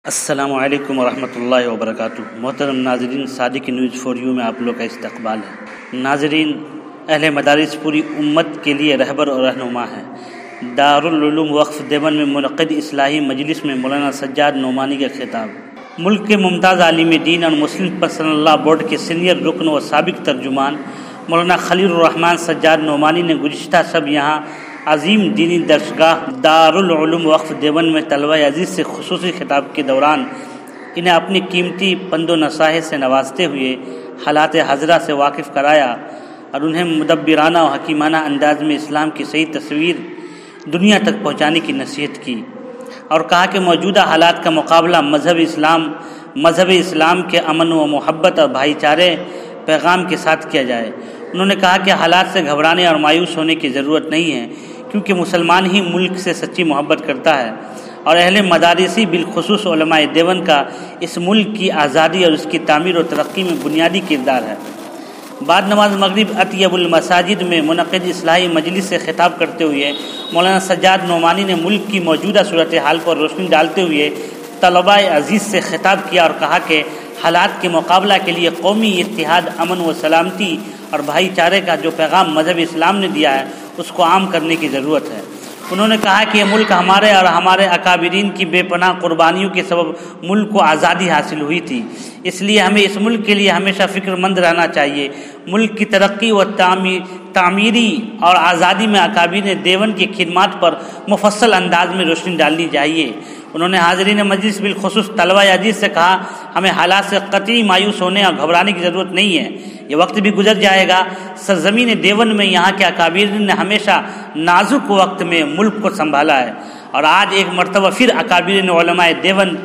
السلام علیکم ورحمۃ اللہ وبرکاتہ۔ محترم ناظرین، صادق نیوز فور یو میں آپ لوگ کا استقبال ہے۔ ناظرین، اہل مدارس پوری امت کے لیے رہبر اور رہنما ہیں۔ دارالعلوم وقف دیوبند میں منعقد اصلاحی مجلس میں مولانا سجاد نعمانی کا خطاب۔ ملک کے ممتاز عالم دین اور مسلم پرسنل لاء بورڈ کے سینئر رکن و سابق ترجمان مولانا خلیل الرحمن سجاد نعمانی نے گزشتہ شب یہاں عظیم دینی درسگاہ دارالعلوم وقف دیوبند میں طلبہ عزیز سے خصوصی خطاب کے دوران انہیں اپنی قیمتی پند و نصائح سے نوازتے ہوئے حالات حاضرہ سے واقف کرایا اور انہیں مدبرانہ و حکیمانہ انداز میں اسلام کی صحیح تصویر دنیا تک پہنچانے کی نصیحت کی، اور کہا کہ موجودہ حالات کا مقابلہ مذہب اسلام کے امن و محبت اور بھائی چارے پیغام کے ساتھ کیا جائے۔ انہوں نے کہا کہ حالات سے گھبرانے اور مایوس ہونے کی ضرورت نہیں ہے، کیونکہ مسلمان ہی ملک سے سچی محبت کرتا ہے، اور اہل مدارسی بالخصوص علماء دیوبند کا اس ملک کی آزادی اور اس کی تعمیر و ترقی میں بنیادی کردار ہے۔ بعد نماز مغرب اطیب المساجد میں منعقد اصلاحی مجلس سے خطاب کرتے ہوئے مولانا سجاد نعمانی نے ملک کی موجودہ صورتحال پر روشنی ڈالتے ہوئے طلباء عزیز سے خطاب کیا اور کہا کہ حالات کے مقابلہ کے لیے قومی اتحاد، امن و سلامتی اور بھائی چارے کا جو پیغام مذہب اسلام نے دیا ہے اس کو عام کرنے کی ضرورت ہے۔ انہوں نے کہا کہ یہ ملک ہمارے اور ہمارے اکابرین کی بے پناہ قربانیوں کے سبب ملک کو آزادی حاصل ہوئی تھی، اس لیے ہمیں اس ملک کے لیے ہمیشہ فکر مند رہنا چاہیے۔ ملک کی ترقی و تعمیری اور آزادی میں اکابرین دیوبند کی خدمات پر مفصل انداز میں روشنی ڈالنی چاہیے۔ انہوں نے حاضرین مجلس بالخصوص طلبہ عزیز سے کہا، ہمیں حالات سے قطعی مایوس ہونے اور گھبرانے کی ضرورت نہیں ہے، یہ وقت بھی گزر جائے گا۔ سرزمین دیوبند میں یہاں کے اکابرین نے ہمیشہ نازک وقت میں ملک کو سنبھالا ہے، اور آج ایک مرتبہ پھر اکابرین علماء دیوبند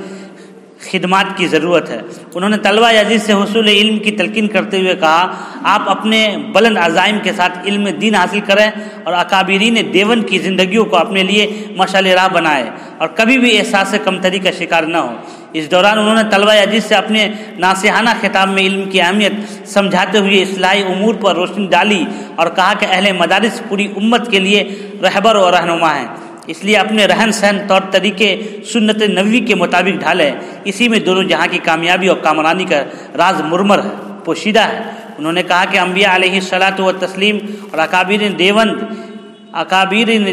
خدمات کی ضرورت ہے۔ انہوں نے طلبہ عزیز سے حصول علم کی تلقین کرتے ہوئے کہا، آپ اپنے بلند عزائم کے ساتھ علم دین حاصل کریں اور اکابرین دیوبند کی زندگیوں کو اپنے لیے مشعل راہ بنائیں اور کبھی بھی احساس کمتری کا شکار نہ ہو۔ اس دوران انہوں نے طلبہ عزیز سے اپنے ناصحانہ خطاب میں علم کی اہمیت سمجھاتے ہوئے اصلاحی امور پر روشنی ڈالی اور کہا کہ اہل مدارس پوری امت کے لیے رہبر اور رہنما ہیں، اس لیے اپنے رہن سہن طور طریقے سنت نبوی کے مطابق ڈھالیں، اسی میں دونوں جہاں کی کامیابی اور کامرانی کا راز مرمر ہے، پوشیدہ ہے۔ انہوں نے کہا کہ انبیاء علیہ الصلاۃ والتسلیم اور اکابرین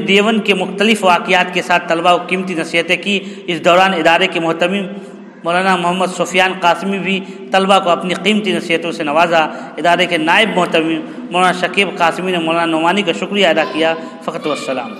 دیوبند کے مختلف واقعات کے ساتھ طلبہ کو قیمتی نصیحتیں کی۔ اس دوران ادارے کے محتمم مولانا محمد سفیان قاسمی بھی طلبہ کو اپنی قیمتی نصیحتوں سے نوازا۔ ادارے کے نائب محتمم مولانا شکیب قاسمی نے مولانا نعمانی کا شکریہ ادا کیا۔ فقط والسلام۔